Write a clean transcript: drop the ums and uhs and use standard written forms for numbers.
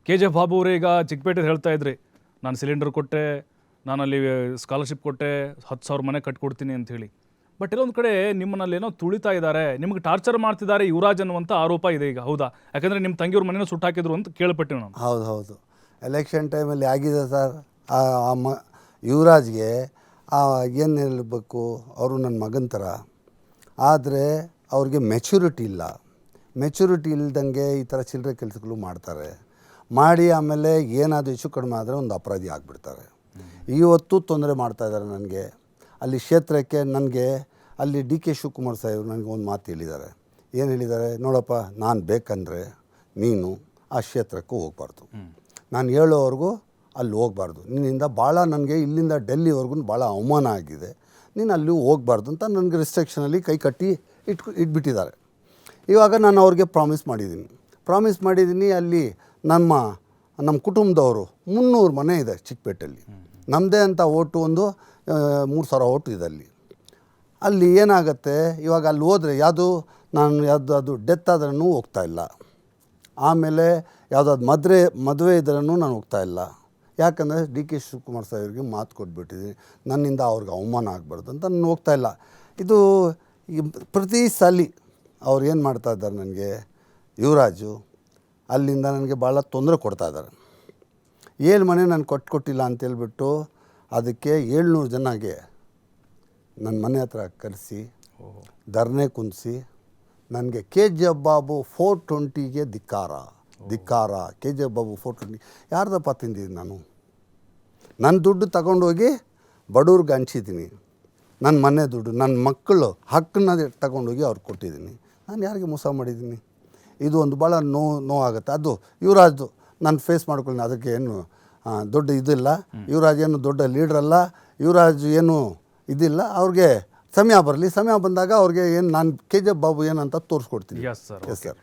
K J Babu ಅವರೇ ಈಗ ಚಿಕ್ಕಪೇಟೆಗೆ ಹೇಳ್ತಾ ಇದ್ರಿ, ನಾನು ಸಿಲಿಂಡರ್ ಕೊಟ್ಟೆ, ನಾನಲ್ಲಿ ಸ್ಕಾಲರ್ಶಿಪ್ ಕೊಟ್ಟೆ, 10,000 ಮನೆ ಕಟ್ಕೊಡ್ತೀನಿ ಅಂತ ಹೇಳಿ. ಬಟ್ ಎಲ್ಲೊಂದು ಕಡೆ ನಿಮ್ಮನ್ನಲ್ಲಿ ಏನೋ ತುಳಿತಾ ಇದ್ದಾರೆ, ನಿಮ್ಗೆ ಟಾರ್ಚರ್ ಮಾಡ್ತಿದ್ದಾರೆ ಯುವರಾಜ್ ಅನ್ನುವಂಥ ಆರೋಪ ಇದೆ ಈಗ. ಹೌದಾ? ಯಾಕಂದರೆ ನಿಮ್ಮ ತಂಗಿಯವ್ರ ಮನೇನ ಸುಟ್ಟಾಕಿದ್ರು ಅಂತ ಕೇಳ್ಪಟ್ಟೆ ನಾನು. ಹೌದು ಎಲೆಕ್ಷನ್ ಟೈಮಲ್ಲಿ ಆಗಿದೆ ಸರ್. ಯುವರಾಜ್ಗೆ ಏನು ಹೇಳಬೇಕು, ಅವರು ನನ್ನ ಮಗನ ಥರ. ಆದರೆ ಅವ್ರಿಗೆ ಮೆಚುರಿಟಿ ಇಲ್ಲ. ಮೆಚುರಿಟಿ ಇಲ್ದಂಗೆ ಈ ಥರ ಚಿಲ್ಲರೆ ಕೆಲಸಗಳು ಮಾಡ್ತಾರೆ. ಮಾಡಿ ಆಮೇಲೆ ಏನಾದರೂ ಹೆಚ್ಚು ಕಡಿಮೆ ಆದರೆ ಒಂದು ಅಪರಾಧಿ ಆಗಿಬಿಡ್ತಾರೆ. ಇವತ್ತು ತೊಂದರೆ ಮಾಡ್ತಾಯಿದ್ದಾರೆ ನನಗೆ. ಅಲ್ಲಿ ಕ್ಷೇತ್ರಕ್ಕೆ ನನಗೆ ಅಲ್ಲಿ ಡಿ ಕೆ ಶಿವಕುಮಾರ್ ಸಾಹೇಬರು ನನಗೆ ಒಂದು ಮಾತು ಹೇಳಿದ್ದಾರೆ. ಏನು ಹೇಳಿದ್ದಾರೆ? ನೋಡಪ್ಪ, ನಾನು ಬೇಕಂದರೆ ನೀನು ಆ ಕ್ಷೇತ್ರಕ್ಕೂ ಹೋಗಬಾರ್ದು, ನಾನು ಹೇಳೋವರೆಗೂ ಅಲ್ಲಿ ಹೋಗಬಾರ್ದು, ನಿನ್ನಿಂದ ಭಾಳ ನನಗೆ ಇಲ್ಲಿಂದ ಡೆಲ್ಲಿವರೆಗೂ ಭಾಳ ಅವಮಾನ ಆಗಿದೆ, ನೀನು ಅಲ್ಲಿ ಹೋಗಬಾರ್ದು ಅಂತ ನನಗೆ ರಿಸ್ಟ್ರಿಕ್ಷನಲ್ಲಿ ಕೈ ಕಟ್ಟಿ ಇಟ್ಬಿಟ್ಟಿದ್ದಾರೆ. ಇವಾಗ ನಾನು ಅವ್ರಿಗೆ ಪ್ರಾಮಿಸ್ ಮಾಡಿದ್ದೀನಿ. ಅಲ್ಲಿ ನಮ್ಮ ಕುಟುಂಬದವರು 300 ಮನೆ ಇದೆ ಚಿಕ್ಕಪೇಟೆಯಲ್ಲಿ. ನಮ್ಮದೇ ಅಂತ ಓಟು ಒಂದು 3,000 ಓಟು ಇದೆ ಅಲ್ಲಿ ಏನಾಗುತ್ತೆ, ಇವಾಗ ಅಲ್ಲಿ ಹೋದರೆ ಅದು ಡೆತ್ ಆದ್ರೂ ಹೋಗ್ತಾಯಿಲ್ಲ. ಆಮೇಲೆ ಯಾವುದಾದ್ರು ಮದುವೆ ಇದ್ರೂ ನಾನು ಹೋಗ್ತಾಯಿಲ್ಲ. ಯಾಕಂದರೆ ಡಿ ಕೆ ಶಿವಕುಮಾರ್ ಸಾಹೇಬ್ರಿಗೆ ಮಾತು ಕೊಟ್ಬಿಟ್ಟಿದ್ದೀನಿ, ನನ್ನಿಂದ ಅವ್ರಿಗೆ ಅವಮಾನ ಆಗಬಾರ್ದು ಅಂತ ನಾನು ಹೋಗ್ತಾಯಿಲ್ಲ. ಇದು ಪ್ರತಿ ಸಲ ಅವ್ರು ಏನು ಮಾಡ್ತಾಯಿದ್ದಾರೆ, ನನಗೆ ಯುವರಾಜು ಅಲ್ಲಿಂದ ನನಗೆ ಭಾಳ ತೊಂದರೆ ಕೊಡ್ತಾಯಿದ್ದಾರೆ. 7 ಮನೆ ನಾನು ಕೊಟ್ಟಿಲ್ಲ ಅಂತೇಳ್ಬಿಟ್ಟು ಅದಕ್ಕೆ 700 ಜನಗೆ ನನ್ನ ಮನೆ ಹತ್ರ ಕರೆಸಿ ಧರಣೆ ಕುಂದಿಸಿ ನನಗೆ ಕೆ ಜೆ ಬಾಬು 420ಗೆ ಧಿಕ್ಕಾರ. ಕೆ ಜೆ ಬಾಬು 420 ಯಾರ್ದಪ್ಪ ತಿಂದಿದ್ದೀನಿ ನಾನು? ನನ್ನ ದುಡ್ಡು ತಗೊಂಡೋಗಿ ಬಡವ್ರಿಗೆ ಹಂಚಿದ್ದೀನಿ. ನನ್ನ ಮನೆ ದುಡ್ಡು, ನನ್ನ ಮಕ್ಕಳು ಹಕ್ಕನ್ನ ತಗೊಂಡೋಗಿ ಅವ್ರಿಗೆ ಕೊಟ್ಟಿದ್ದೀನಿ. ನಾನು ಯಾರಿಗೆ ಮೋಸ ಮಾಡಿದ್ದೀನಿ? ಇದು ಒಂದು ಭಾಳ ನೋವಾಗುತ್ತೆ. ಅದು ಯುವರಾಜ್ದು ನಾನು ಫೇಸ್ ಮಾಡ್ಕೊಳ್ಳಿ. ಅದಕ್ಕೆ ಏನು ದೊಡ್ಡ ಇದಿಲ್ಲ. ಯುವರಾಜ್ ಏನು ದೊಡ್ಡ ಲೀಡ್ರಲ್ಲ, ಯುವರಾಜ್ ಏನು ಇದಿಲ್ಲ. ಅವ್ರಿಗೆ ಸಮಯ ಬರಲಿ, ಸಮಯ ಬಂದಾಗ ಅವ್ರಿಗೆ ಏನು ನಾನು ಕೆ ಜೆ ಬಾಬು ಏನಂತ ತೋರಿಸ್ಕೊಡ್ತೀನಿ. Yes sir.